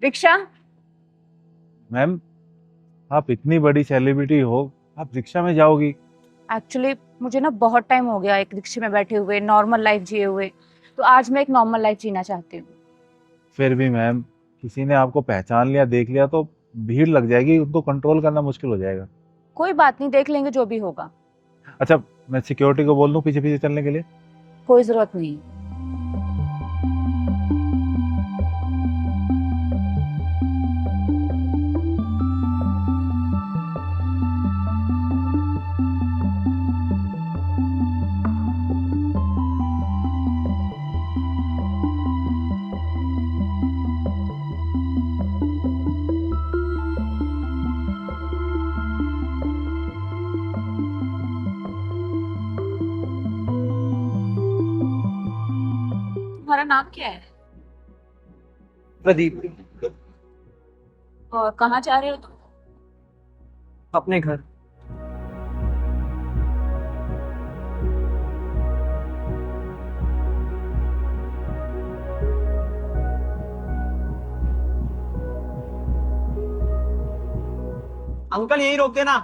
Rickshaw. Ma'am, आप इतनी बड़ी सेलिब्रिटी हो, आप रिक्शा में जाओगी? एक्चुअली मुझे ना बहुत टाइम हो गया एक रिक्शे में बैठे हुए, नॉर्मल लाइफ जिए हुए। तो आज मैं एक नॉर्मल लाइफ जीना चाहती हूँ। फिर भी मैम, किसी ने आपको पहचान लिया, देख लिया तो भीड़ लग जाएगी, उनको कंट्रोल करना मुश्किल हो जाएगा। कोई बात नहीं, देख लेंगे जो भी होगा। अच्छा, मैं सिक्योरिटी को बोल दूं पीछे पीछे चलने के लिए? कोई जरूरत नहीं। तुम्हारा नाम क्या है? प्रदीप। और कहाँ जा रहे हो तुम? अपने घर। अंकल यहीं रोक देना।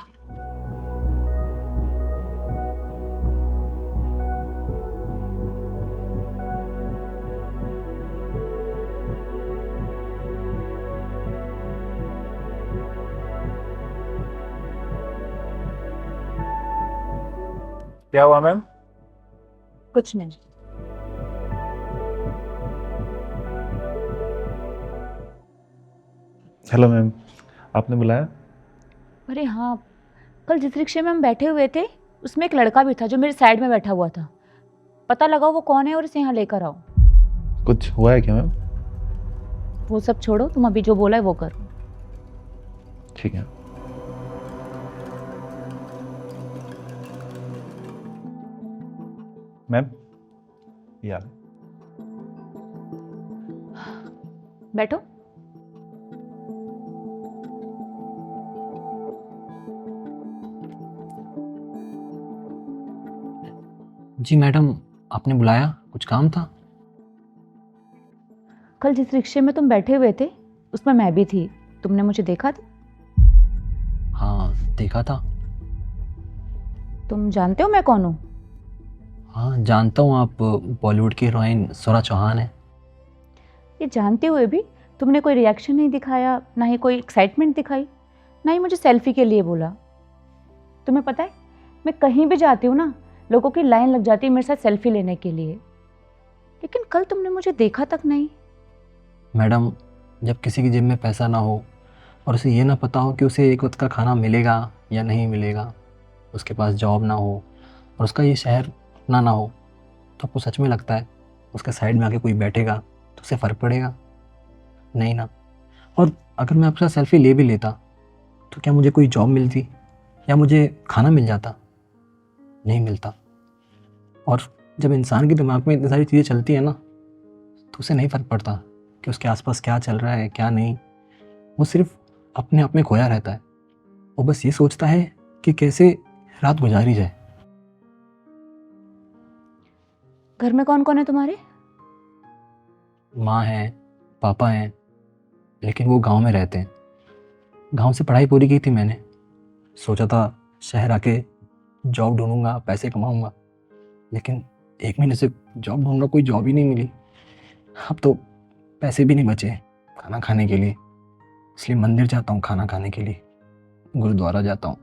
क्या हुआ मैम? कुछ नहीं। हेलो मैम, आपने बुलाया? अरे हाँ, कल जिस रिक्शे में हम बैठे हुए थे उसमें एक लड़का भी था जो मेरे साइड में बैठा हुआ था। पता लगाओ वो कौन है और इसे यहाँ लेकर आओ। कुछ हुआ है क्या मैम? वो सब छोड़ो, तुम अभी जो बोला है वो करो। ठीक है। मैम, यार बैठो। जी मैडम, आपने बुलाया, कुछ काम था? कल जिस रिक्शे में तुम बैठे हुए थे उसमें मैं भी थी। तुमने मुझे देखा था? हाँ, देखा था। तुम जानते हो मैं कौन हूँ? हाँ जानता हूँ, आप बॉलीवुड की हीरोइन स्वरा चौहान है। ये जानते हुए भी तुमने कोई रिएक्शन नहीं दिखाया, ना ही कोई एक्साइटमेंट दिखाई, ना ही मुझे सेल्फी के लिए बोला। तुम्हें पता है, मैं कहीं भी जाती हूँ ना, लोगों की लाइन लग जाती है मेरे साथ सेल्फी लेने के लिए, लेकिन कल तुमने मुझे देखा तक नहीं। मैडम, जब किसी की जेब में पैसा ना हो और उसे ये ना पता हो कि उसे एक वक्त का खाना मिलेगा या नहीं मिलेगा, उसके पास जॉब ना हो और उसका ये शहर अपना ना हो, तो आपको सच में लगता है उसके साइड में आके कोई बैठेगा तो उसे फ़र्क पड़ेगा? नहीं ना। और अगर मैं आपके साथ सेल्फी ले भी लेता तो क्या मुझे कोई जॉब मिलती या मुझे खाना मिल जाता? नहीं मिलता। और जब इंसान के दिमाग में इतनी सारी चीज़ें चलती है ना, तो उसे नहीं फ़र्क पड़ता कि उसके आसपास क्या चल रहा है क्या नहीं। वो सिर्फ अपने आप में खोया रहता है। वो बस ये सोचता है कि कैसे रात गुजारी जाए। घर में कौन कौन है तुम्हारे? माँ है, पापा हैं, लेकिन वो गांव में रहते हैं। गांव से पढ़ाई पूरी की थी मैंने, सोचा था शहर आके जॉब ढूंढूंगा, पैसे कमाऊंगा, लेकिन 1 महीने से जॉब ढूंढ रहा, कोई जॉब ही नहीं मिली। अब तो पैसे भी नहीं बचे खाना खाने के लिए, इसलिए मंदिर जाता हूँ खाना खाने के लिए, गुरुद्वारा जाता हूँ।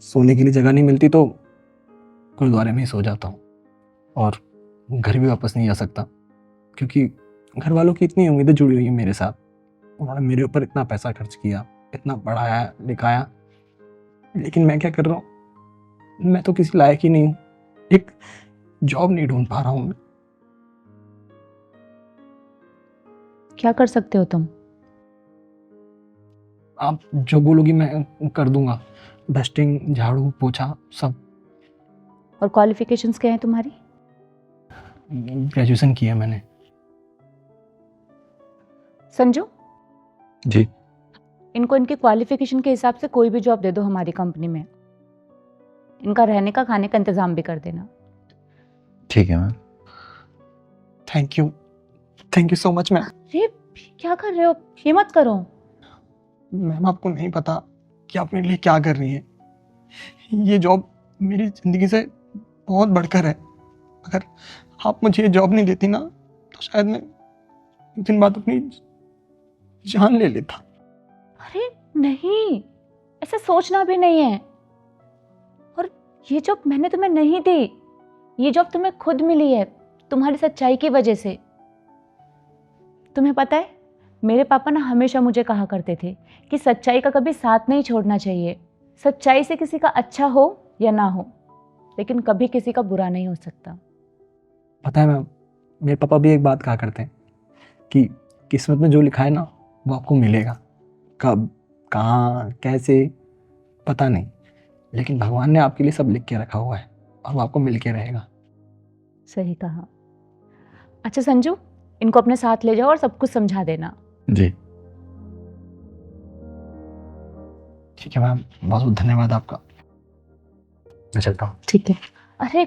सोने के लिए जगह नहीं मिलती तो गुरुद्वारे में ही सो जाता हूँ। और घर भी वापस नहीं जा सकता क्योंकि घर वालों की इतनी उम्मीदें जुड़ी हुई हैं मेरे साथ। उन्होंने मेरे ऊपर इतना पैसा खर्च किया, इतना पढ़ाया लिखाया, लेकिन मैं क्या कर रहा हूँ? मैं तो किसी लायक ही नहीं हूँ। एक जॉब नहीं ढूंढ पा रहा हूँ मैं। क्या कर सकते हो तुम? आप जो बोलोगी मैं कर दूंगा, डस्टिंग, झाड़ू पोछा सब। और क्वालिफिकेशंस क्या है तुम्हारी? ग्रेजुएशन किया मैंने। संजू, जी। इनको इनके क्वालिफिकेशन के हिसाब से कोई भी जॉब दे दो हमारी कंपनी में। इनका रहने का खाने का इंतजाम भी कर देना। ठीक है ma'am. Thank you so much ma'am. अरे क्या कर रहे हो? ये मत करो। मैम आपको नहीं पता कि आप मेरे लिए क्या कर रही हैं। ये जॉब मेरी ज़िंदगी से बहुत बढ़कर है। अगर आप मुझे ये जॉब नहीं देती ना तो शायद मैं कुछ दिन बाद अपनी जान ले लेता। अरे नहीं, ऐसा सोचना भी नहीं है। और ये जॉब मैंने तुम्हें नहीं दी, ये जॉब तुम्हें खुद मिली है तुम्हारी सच्चाई की वजह से। तुम्हें पता है, मेरे पापा ना हमेशा मुझे कहा करते थे कि सच्चाई का कभी साथ नहीं छोड़ना चाहिए। सच्चाई से किसी का अच्छा हो या ना हो, लेकिन कभी किसी का बुरा नहीं हो सकता। पता है मैम, मेरे पापा भी एक बात कहा करते हैं कि किस्मत में जो लिखा है ना वो आपको मिलेगा। कब, कहाँ, कैसे, पता नहीं, लेकिन भगवान ने आपके लिए सब लिख के रखा हुआ है और वो आपको मिल के रहेगा। सही कहा। अच्छा संजू, इनको अपने साथ ले जाओ और सब कुछ समझा देना। जी। ठीक है मैम, बहुत बहुत धन्यवाद आपका। मैं चलता हूँ। ठीक है। अरे